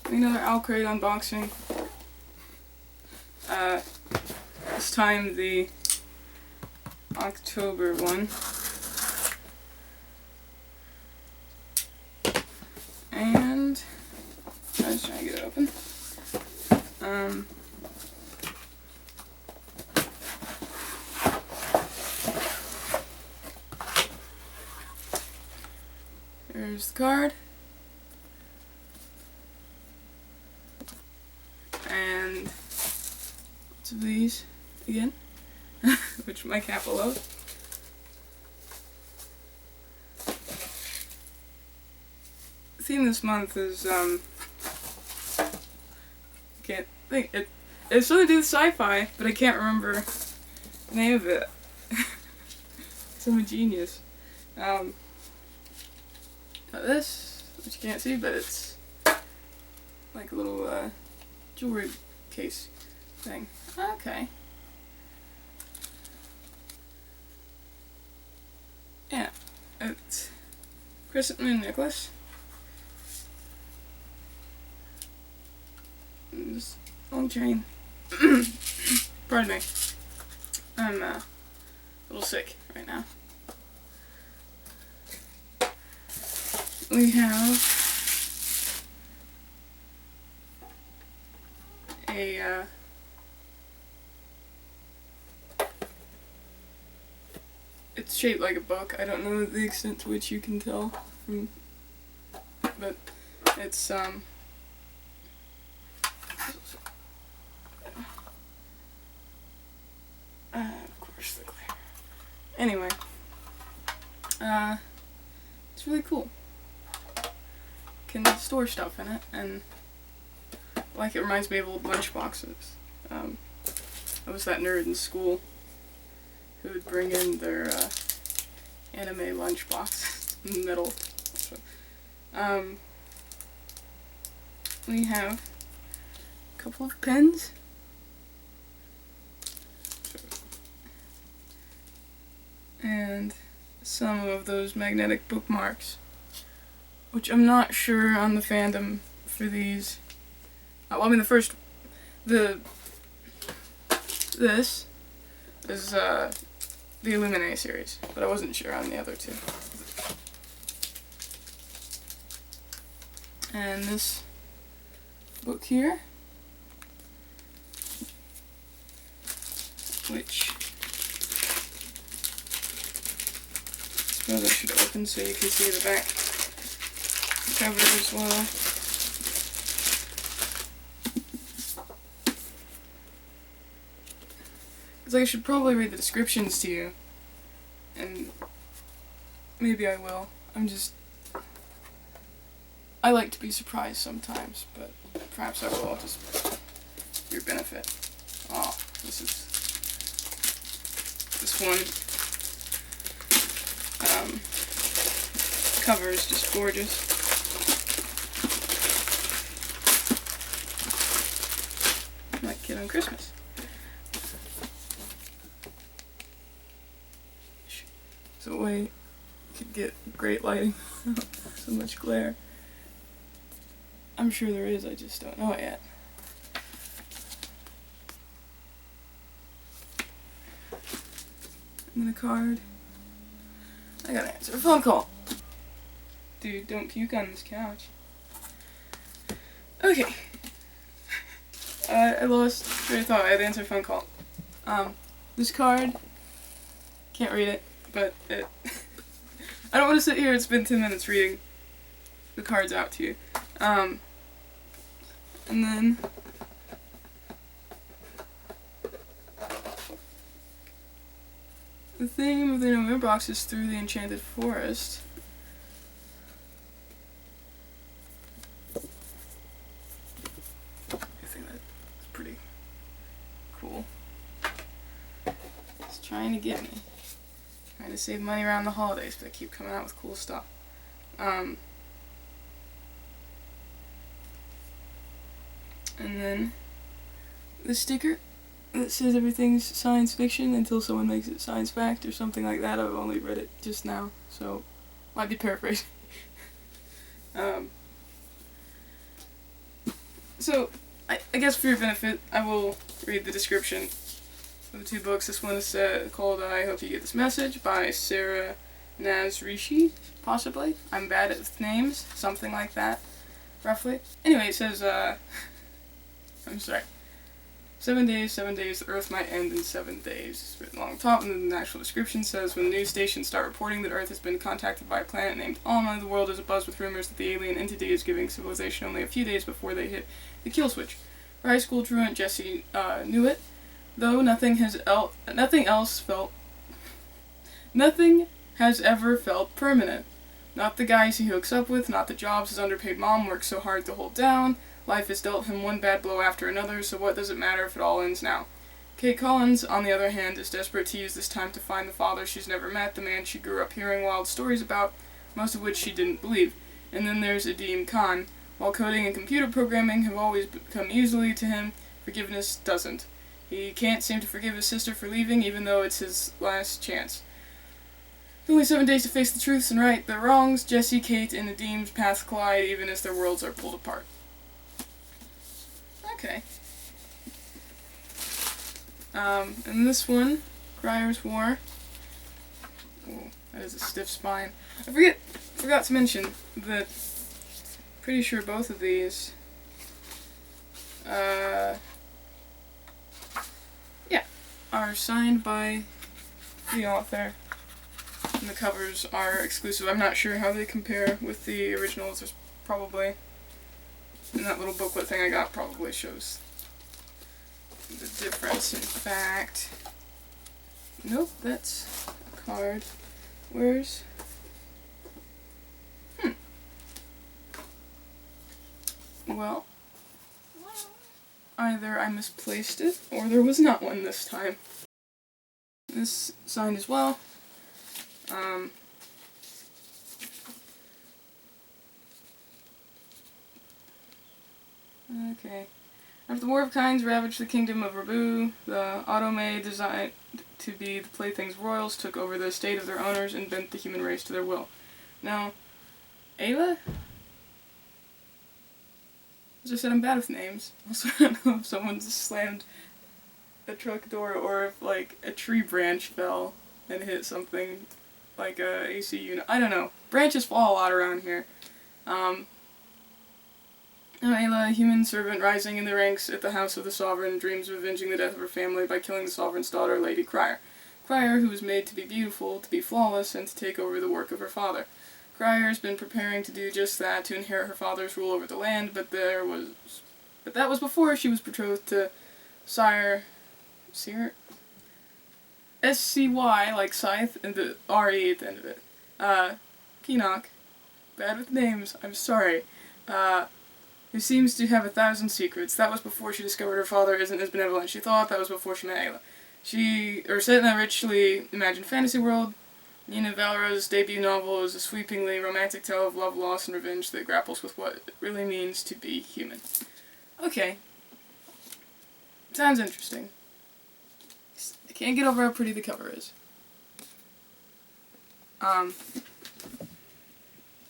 Another OwlCrate unboxing. This time the October one. And I was trying to get it open. There's the card. And lots of these again, which my cat will love. The theme this month is can't think it's something to do with sci-fi, but I can't remember the name of it. So I'm a genius. Got this, which you can't see, but it's like a little jewelry case thing. Okay. Yeah, it's crescent moon necklace. And this long chain. Pardon me. I'm a little sick right now. We have a it's shaped like a book. I don't know the extent to which you can tell from, but it's of course the clear. Anyway, it's really cool. Can store stuff in it, and like it reminds me of old lunch boxes. I was that nerd in school who would bring in their anime lunch box in the middle. We have a couple of pens. And some of those magnetic bookmarks, which I'm not sure on the fandom for these. Well, I mean, this is the Illuminae series, but I wasn't sure on the other two. And this book here, which I suppose I should open so you can see the back cover as well. It's like I should probably read the descriptions to you, and maybe I will. I like to be surprised sometimes, but perhaps I will just for your benefit. Oh, this one cover is just gorgeous. Like Kid on Christmas. So a way you could get great lighting. So much glare. I'm sure there is, I just don't know it yet. And then a card. I gotta answer a phone call. Dude, don't puke on this couch. Okay. I lost train of thought. I had to answer a phone call. This card, can't read it, but I don't want to sit here and spend 10 minutes reading the cards out to you. And then the theme of the November box is Through the Enchanted Forest. I think that's pretty cool. It's trying to get me. Trying to save money around the holidays, but I keep coming out with cool stuff. And then the sticker that says everything's science fiction until someone makes it science fact or something like that. I've only read it just now, so might be paraphrasing. So, I guess for your benefit, I will read the description of the two books. This one is called I Hope You Get This Message by Sarah Nasrishi, possibly. I'm bad at names, something like that, roughly. Anyway, it says, I'm sorry. 7 days, the Earth might end in 7 days. It's written along the top, and then the actual description says, when the news stations start reporting that Earth has been contacted by a planet named Alma, the world is abuzz with rumors that the alien entity is giving civilization only a few days before they hit the kill switch. Her high school truant Jessie knew it, though nothing has ever felt permanent. Not the guys he hooks up with, not the jobs his underpaid mom works so hard to hold down. Life has dealt him one bad blow after another, so what does it matter if it all ends now? Kate Collins, on the other hand, is desperate to use this time to find the father she's never met, the man she grew up hearing wild stories about, most of which she didn't believe. And then there's Adim Khan. While coding and computer programming have always come easily to him, forgiveness doesn't. He can't seem to forgive his sister for leaving, even though it's his last chance. With only 7 days to face the truths and right the wrongs, Jessie, Kate, and Adim's paths collide even as their worlds are pulled apart. Okay. And this one, Cryer's War. Oh, that is a stiff spine. I forgot to mention that pretty sure both of these, are signed by the author, and the covers are exclusive. I'm not sure how they compare with the originals. There's probably, in that little booklet thing I got, probably shows the difference. In fact, nope, that's a card. Where's, well, either I misplaced it, or there was not one this time. This signed as well. Okay. After the War of Kinds ravaged the kingdom of Rabu, the Automate, designed to be the playthings royals, took over the estate of their owners and bent the human race to their will. Now, Ayla? As I said, I'm bad with names. Also, I don't know if someone just slammed a truck door or if, like, a tree branch fell and hit something like a AC unit. I don't know. Branches fall a lot around here. Ayla, a human servant rising in the ranks at the house of the Sovereign, dreams of avenging the death of her family by killing the Sovereign's daughter, Lady Cryer. Cryer, who was made to be beautiful, to be flawless, and to take over the work of her father. Cryer has been preparing to do just that, to inherit her father's rule over the land, but that was before she was betrothed to Sire... S-C-Y, like Scythe, and the R-E at the end of it. Keenock. Bad with names, I'm sorry. Who seems to have 1,000 secrets. That was before she discovered her father isn't as benevolent as she thought. That was before she met Ayla. Set in a richly imagined fantasy world, Nina Valera's debut novel is a sweepingly romantic tale of love, loss, and revenge that grapples with what it really means to be human. Okay. Sounds interesting. I can't get over how pretty the cover is. But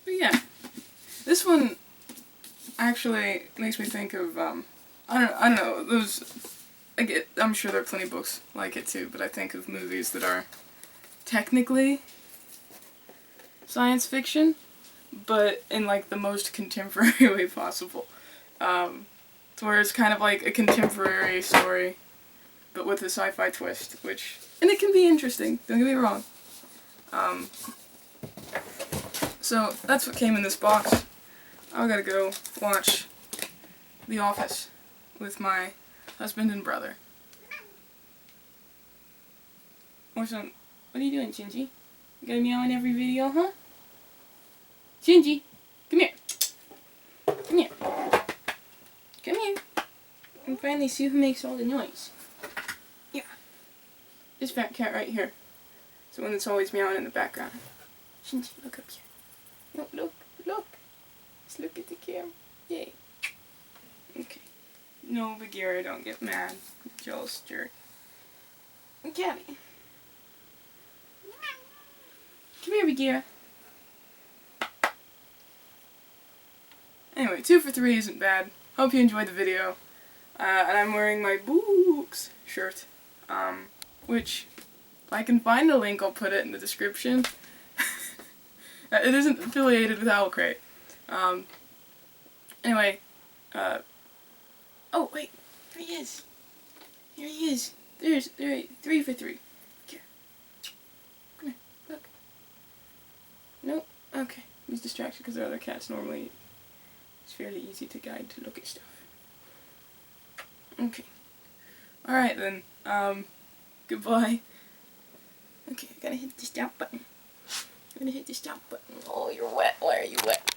yeah. This one actually makes me think of, I don't know, I'm sure there are plenty of books like it too, but I think of movies that are technically science fiction, but in like the most contemporary way possible. To where it's kind of like a contemporary story, but with a sci-fi twist, and it can be interesting, don't get me wrong. So that's what came in this box. I gotta go watch The Office with my husband and brother. What are you doing, Shinji? You gotta meow in every video, huh? Shinji, come here. Come here. Come here. And finally see who makes all the noise. Yeah. This fat cat right here. It's the one that's always meowing in the background. Shinji, look up here. No, look. Let's look at the camera. Yay. Okay. No, Bagheera, don't get mad. Jealous jerk. Gabby. Come here, Bagheera. Anyway, 2 for 3 isn't bad. hope you enjoyed the video. And I'm wearing my books shirt, which, if I can find the link, I'll put it in the description. It isn't affiliated with OwlCrate. Anyway, oh wait, there he is. Here he is. There, 3 for 3. Here. Come here, look. Nope, okay. He's distracted because there are other cats. Normally, it's fairly easy to guide to look at stuff. Okay. Alright then, goodbye. Okay, I gotta hit the stop button. I'm gonna hit the stop button. Oh, you're wet. Why are you wet?